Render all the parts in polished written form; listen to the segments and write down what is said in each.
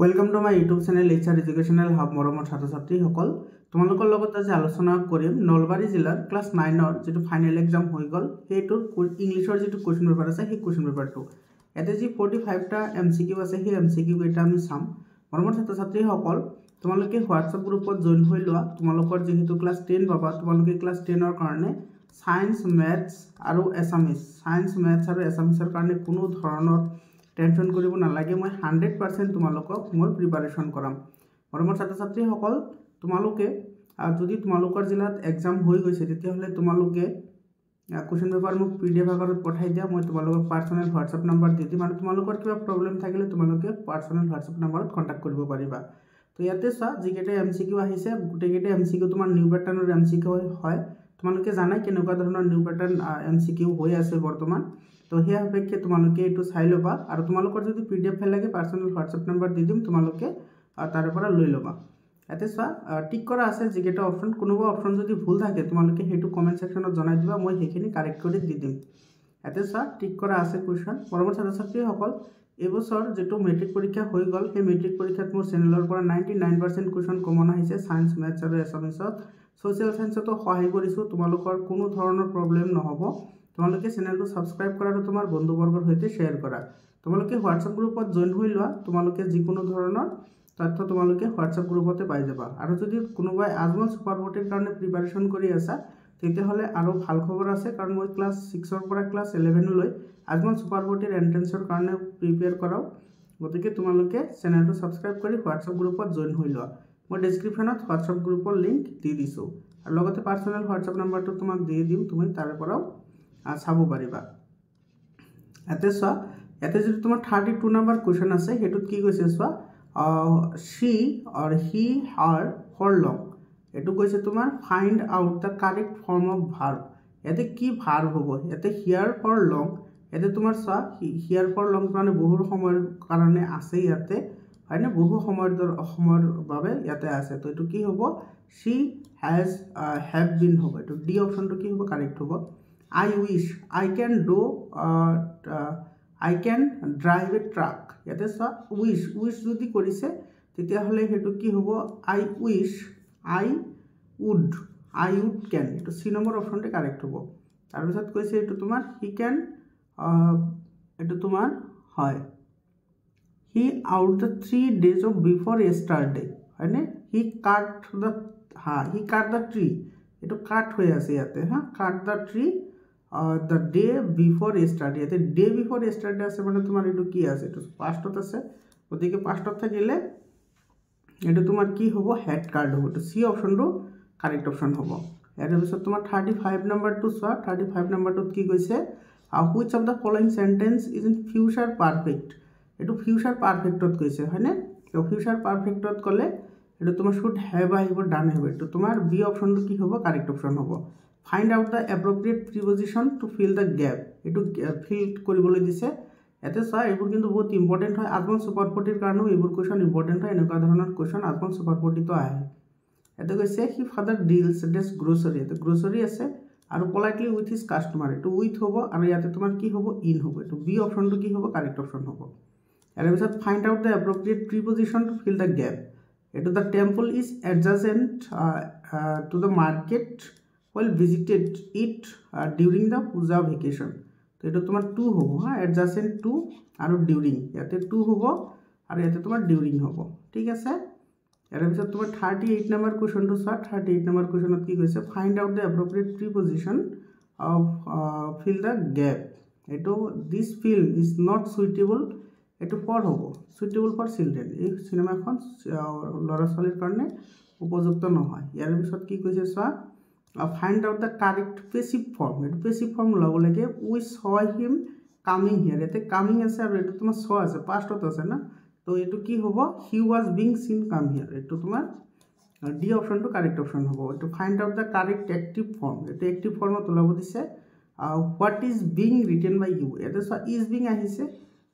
welcome to my YouTube channel HR educational hub मरমৰ ছাত্ৰ ছাত্ৰীসকল তোমালোকৰ লগত আজি আলোচনা কৰিম নলবাৰী জিলাৰ ক্লাস 9ৰ যেটো ফাইনাল এক্সাম হৈ গল হেতুৰ ইংলিশৰ যেটো কোৱেশ্চন পেপাৰ আছে সেই কোৱেশ্চন পেপাৰটো এতে যি 45 টা এমসিকিউ আছে সেই এমসিকিউ এটা আমি চাম মৰমৰ ছাত্ৰ ছাত্ৰীসকল তোমালোকে হোৱাটসঅ্যাপ গ্ৰুপত জয়েন হৈ লোৱা তোমালোকৰ যেহেতু ক্লাস 10 পাবা তোমালোকে ক্লাস 10 ৰ কাৰণে সায়েন্স ম্যাথছ আৰু এছামিছ ৰ কাৰণে কোনো ধৰণৰ টেনশন কৰিব নালাগে মই 100% তোমালোকক মই প্ৰিপাৰেচন কৰাম মৰমৰ ছাত্ৰ ছাত্ৰীসকল তোমালোকে যদি তোমালোকৰ জিলাত এক্সাম হৈ গৈছে তেতিয়া হলে তোমালোকে কোৱেশ্চন পেপাৰ মোক পিডিএফ আকাৰত পঠাই দিয়া মই তোমালোকক পাৰ্সোনাল হোৱাটসঅ্যাপ নম্বৰ দি দিম আৰু তোমালোকৰ কিবা প্ৰবলেম থাকিলে তোমালোকে পাৰ্সোনাল হোৱাটসঅ্যাপ নম্বৰত কন্টাক্ট কৰিব পাৰিবা তো ইয়াতে চা যিকেটা এমসিকিউ আহিছে গুটেকেটা এমসিকিউ তোমাৰ নিউ প্যাটাৰ্নৰ এমসিকিউ হয় তোমালোকে জানাই কেনেকুৱা ধৰণৰ নিউ প্যাটাৰ্ন এমসিকিউ হৈ আছে বৰ্তমান তো হে অপেক্ষে তোমালোকে এটো চাই লবা আৰু তোমালোকৰ যদি পিডিএফ ফাইল লাগে পাৰ্সোনাল হোৱাটসঅ্যাপ নম্বৰ দি দিম তোমালোকে তাৰ পৰা লৈ লবা এতে চা টিক কৰা আছে যিকেটা অপচন কোনোবা অপচন যদি ভুল থাকে তোমালোকে হেতু কমেন্ট সেকশনত জনাই দিবা মই হেখিনি কাৰেক্ট কৰি দি দিম এতে চা টিক কৰা আছে কোৱেশ্চন পৰৱৰ্তী ছাত্ৰ ছাত্ৰীসকল এবছৰ যেটো মেট্ৰিক পৰীক্ষা হৈ গল সেই মেট্ৰিক পৰীক্ষাত মোৰ চেনেলৰ পৰা 99% কোৱেশ্চন কমন আহিছে সায়েন্স ম্যাথছ আৰু এছামিছত সোশ্যাল সায়েন্সতো সহায় কৰিছো তোমালোকৰ কোনো ধৰণৰ প্ৰবলেম নহব তোমালোকে চেনেলটো সাবস্ক্ৰাইব কৰা আৰু তোমাৰ বন্ধুবৰ্গৰ সৈতে শেয়াৰ কৰা তোমালোকে হোৱাটসঅ্যাপ গ্ৰুপত জয়েন হৈ লোৱা তোমালোকে যিকোনো ধৰণৰ তথ্য তোমালোকে হোৱাটসঅ্যাপ গ্ৰুপতে পাই যাবা আৰু যদি কোনোবাই আজমল সুপাৰবটিৰ কাৰণে প্ৰিপাৰেচন কৰি আছা তেতিয়া হলে আৰু ভাল খবৰ আছে কাৰণ মই ক্লাস 6 ৰ পৰা ক্লাস 11 লৈ আজমল সুপাৰবটিৰ এন্ট্ৰেন্সৰ কাৰণে প্ৰিপেয়াৰ কৰাও গতিকে তোমালোকে চেনেলটো সাবস্ক্ৰাইব কৰি হোৱাটসঅ্যাপ গ্ৰুপত জয়েন হৈ লোৱা মই ডেসক্ৰিপচনত হোৱাটসঅ্যাপ গ্ৰুপৰ লিংক দি দিছো আৰু লগতে পাৰ্সোনাল হোৱাটসঅ্যাপ নম্বৰটো তোমাক দি দিম তুমি তাৰ পৰাও চাবো পাৰিবা এতে চোৱা এতে যদি তোমাৰ 32 নম্বৰ কোৱেশ্চন আছে হেতুত কি কৈছে চোৱা she or he her for long এটু কৈছে তোমাৰ find out the correct form of verb এতে কি ভাৰ্ব হ'ব এতে here for long এতে তোমাৰ চোৱা here for long মানে বহু সময়ৰ কাৰণে আছে ইয়াতে হয়নে বহু সময়ৰ বাবে ইয়াতে আছে তো এটু কি হ'ব she has have been হ'ব এটু ডি অপচনটো কি হ'ব কারেক্ট হ'ব I wish I can do I can drive a truck ইয়াতে সা wish যদি কৰিছে তেতিয়া হলে হেতু কি হ'ব I wish I would can এটো সি নম্বৰ অপচনটো কাৰেক্ট হ'ব তাৰ পিছত কৈছে এটো তোমাৰ he can এটো তোমাৰ হয় he out the 3 days of before yesterday হয়নে he cut the tree এটো কাট হৈ আছে ইয়াতে cut the tree the day before yesterday এতে day before yesterday আছে মানে তোমাৰ এটো কি আছে এটো পাস্টত আছে ওদিকে পাস্টত থাকিলে এটো তোমাৰ কি হ'ব হেড কার্ড হ'ব তো সি অপশনটো কারেক্ট অপশন হ'ব এর পিছত তোমাৰ 35 নম্বৰটো চোৱা 35 নম্বৰটোত কি কৈছে which of the following sentence is in future perfect এটো future perfectত কৈছে হয়নে তো future perfectত কলে এটো তোমাৰ should have আহিব done আহিব তো তোমাৰ বি অপশনটো কি হ'ব কারেক্ট অপশন হ'ব find out the appropriate preposition to fill the gap এটো ফিল কৰিবলৈ দিছে এতে চা এইবোৰ কিন্তু বহুত ইম্পৰ্টেন্ট হয় আজমল সুপাৰবটিৰ কাৰণে এইবোৰ কোৱেশ্চন ইম্পৰ্টেন্ট হয় এনেকুৱা ধৰণৰ কোৱেশ্চন আজমল সুপাৰবটিতো আহে এতে কৈছে হি ফাদাৰ ডিলস ডেস গ্ৰোসাৰি এতে গ্ৰোসাৰি আছে আৰু politely with his customer এটো উইথ হ'ব আৰু ইয়াতে তোমাৰ কি হ'ব ইন হ'ব এটো বি অপশনটো কি হ'ব কারেক্ট অপশন হ'ব এর পিছত find out the appropriate preposition to fill the gap এটো the temple is adjacent to the market while visited it during the puja vacation তো এটা তোমার 2 হ'ব adjacent to আৰু during ইয়াতে 2 হ'ব আৰু ইয়াতে তোমাৰ during হ'ব ঠিক আছে এৰ পিছত তোমাৰ 38 নম্বৰ কোৱেশ্চনটো চোৱা 38 নম্বৰ কোৱেশ্চনত কি কৈছে find out the appropriate preposition of fill the gap এটো this film is not suitable এটো for হ'ব suitable for children এই সিনেমাখন লৰা ছোৱালীৰ কাৰণে উপযুক্ত নহয় ইয়াৰ পিছত কি কৈছে চোৱা find out the correct passive form এটো passive form লব লাগে we saw him coming here এতে coming আছে আৰু এটো তোমাৰ saw আছে pastত আছে না তো এটো কি হ'ব he was being seen come here এটো তোমাৰ ডি অপশনটো কারেক্ট অপশন হ'ব এটো find out the correct active form এটো active ফর্মত লব দিছে what is being written by you এটো is being আহিছে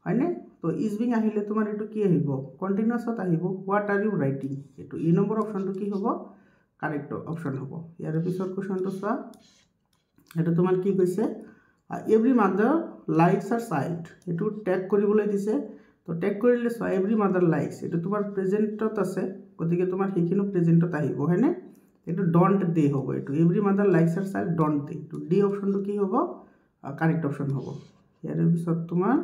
হয়নে তো is being আহিলে তোমাৰ এটো কি আহিব কন্টিনিউয়াসত আহিব what are you writing এটো ই নম্বৰ অপশনটো কি হ'ব কাৰেক্ট অপশন হ'ব ইয়াৰ পিছত কোৱেশ্চনটো চোৱা এটা তোমাৰ কি কৈছে every mother likes her child এটো ট্যাগ কৰিবলৈ দিছে তো টেগ কৰিলে চোৱা এভৰি মাদাৰ লাইকস এইটো তোমাৰ প্ৰেজেন্টত আছে গতিকে তোমাৰ সেইখিনি প্ৰেজেন্টত আহিব হয়নে এইটো ডন্ট দে হ'ব এইটো every mother likes her child don't they to D অপশনটো কি হ'ব কাৰেক্ট অপশন হ'ব ইয়াৰ পিছত তোমাৰ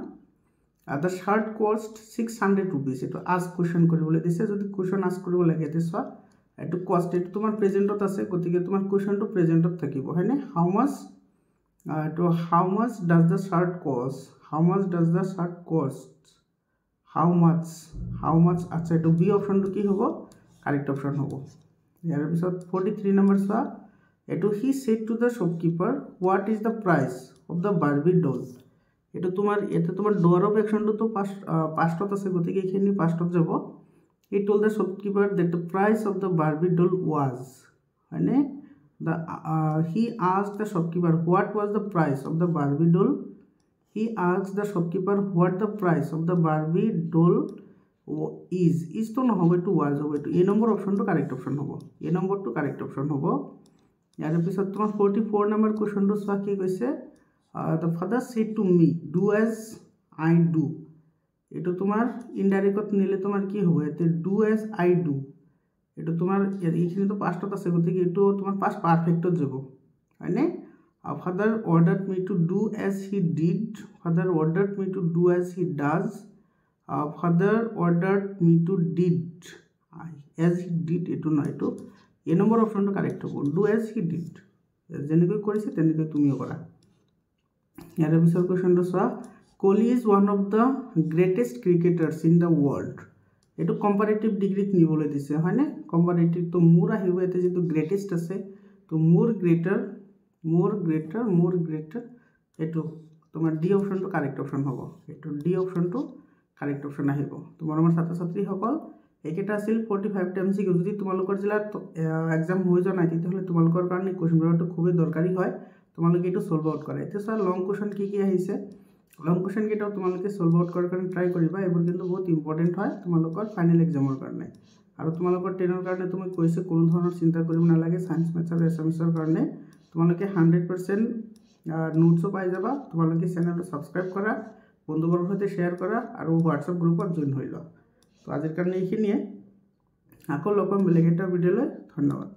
the shirt cost 600 rupees এটো আস্ক কোৱেশ্চন কৰিবলৈ দিছে যদি কোৱেশ্চন আস্ক কৰিব লাগে তে চোৱা এটো কষ্ট এটো তোমাৰ প্ৰেজেন্টত আছে গতিকে তোমাৰ কোৱেশ্চনটো প্ৰেজেন্টত থাকিব হয়নে হাউ মাচ does the shirt cost how much does the shirt cost how much আচ্ছা এটো বি অপশনটো কি হ'ব কারেক্ট অপশন হ'ব ইয়াৰ পিছত 43 নম্বৰ চোৱা এটো he said to the shopkeeper what is the price of the Barbie doll এটো তোমাৰ ডোৰ অফ একশনটো তো পাস্টত আছে গতিকে এখিনি পাস্টত যাব he told the shopkeeper that the price of the Barbie doll was হয়নে he asked the shopkeeper what was the price of the Barbie doll he asked the shopkeeper what the price of the Barbie doll is তো নহব to was হবে to এই number অপশনটো correct option হ'ব এই নম্বৰটো correct option হ'ব ইয়াৰ পিছত তোমাৰ 44 নম্বৰ কোৱেশ্চনটো চোৱা কি কৈছে the father said to me do as I do এটো তোমাৰ ইনডাইৰেক্টত নিলে তোমাৰ কি হ'ব এতে do as I do এটো তোমাৰ এইখিনি তো পাস্টত আছে গতিকে এটো তোমাৰ পাস্ট পারফেক্টত যাব হয়নে father ordered me to do as he did father ordered me to do as he does father ordered me to did as he did এটো না এটো এই নম্বৰ অপশনটো কাৰেক্ট হ'ব do as he did যেনেকৈ কৰিছে তেনেকৈ তুমিও কৰা ইয়াৰ পিছৰ কোৱেশ্চনটো চোৱা Kohli is one of the greatest cricketers in the world এটো কম্পাৰেটিভ ডিগ্ৰীত নিবলৈ দিছে হয়নে কম্পাৰেটিভ তো মোৰ আহিব এতে যেটো গ্ৰেটেষ্ট আছে তো মোৰ গ্ৰেটাৰ এটো তোমাৰ ডি অপশনটো কাৰেক্ট অপশন হ'ব এটো ডি অপশনটো কাৰেক্ট অপশন আহিব তোমাৰ আমাৰ ছাত্ৰ ছাত্ৰী সকল একেটা আছিল 45 টাইমস যদি তোমালোকৰ জিলাত এক্সাম হৈ যোৱা নাই তেতিয়াহলে তোমালোকৰ কাৰণে কোৱেশ্চন পেপাৰটো খুবই দৰকাৰী হয় তোমালোকে এটো সলভ আউট কৰা এতিয়া স্যাৰ লং কোৱেশ্চন কি আহিছে লং কোৱেশ্চন কেটাও তোমালোকে সলভ আউট কৰাৰ কাৰণে ট্ৰাই কৰিবা এবোৰ কিন্তু বহুত ইম্পৰ্টেন্ট হয় তোমালোকৰ ফাইনাল এক্সামৰ কাৰণে আৰু তোমালোকৰ 10ৰ কাৰণে তুমি কৈছে কোনো ধৰণৰ চিন্তা কৰিব নালাগে সায়েন্স ম্যাথছ আৰু এছএমএছৰ কাৰণে তোমালোকে 100% নোটস পাই যাবা তোমালোকে চেনেলটো সাবস্ক্ৰাইব কৰা বন্ধুবৰ্গৰ সৈতে শেয়াৰ কৰা আৰু হোৱাটসঅ্যাপ গ্ৰুপত জয়েন হৈ লোৱা তো আজিৰ কাৰণে এইখিনিয়ে আকৌ লগ পাম বেলেগ এটা ভিডিঅ'লৈ ধন্যবাদ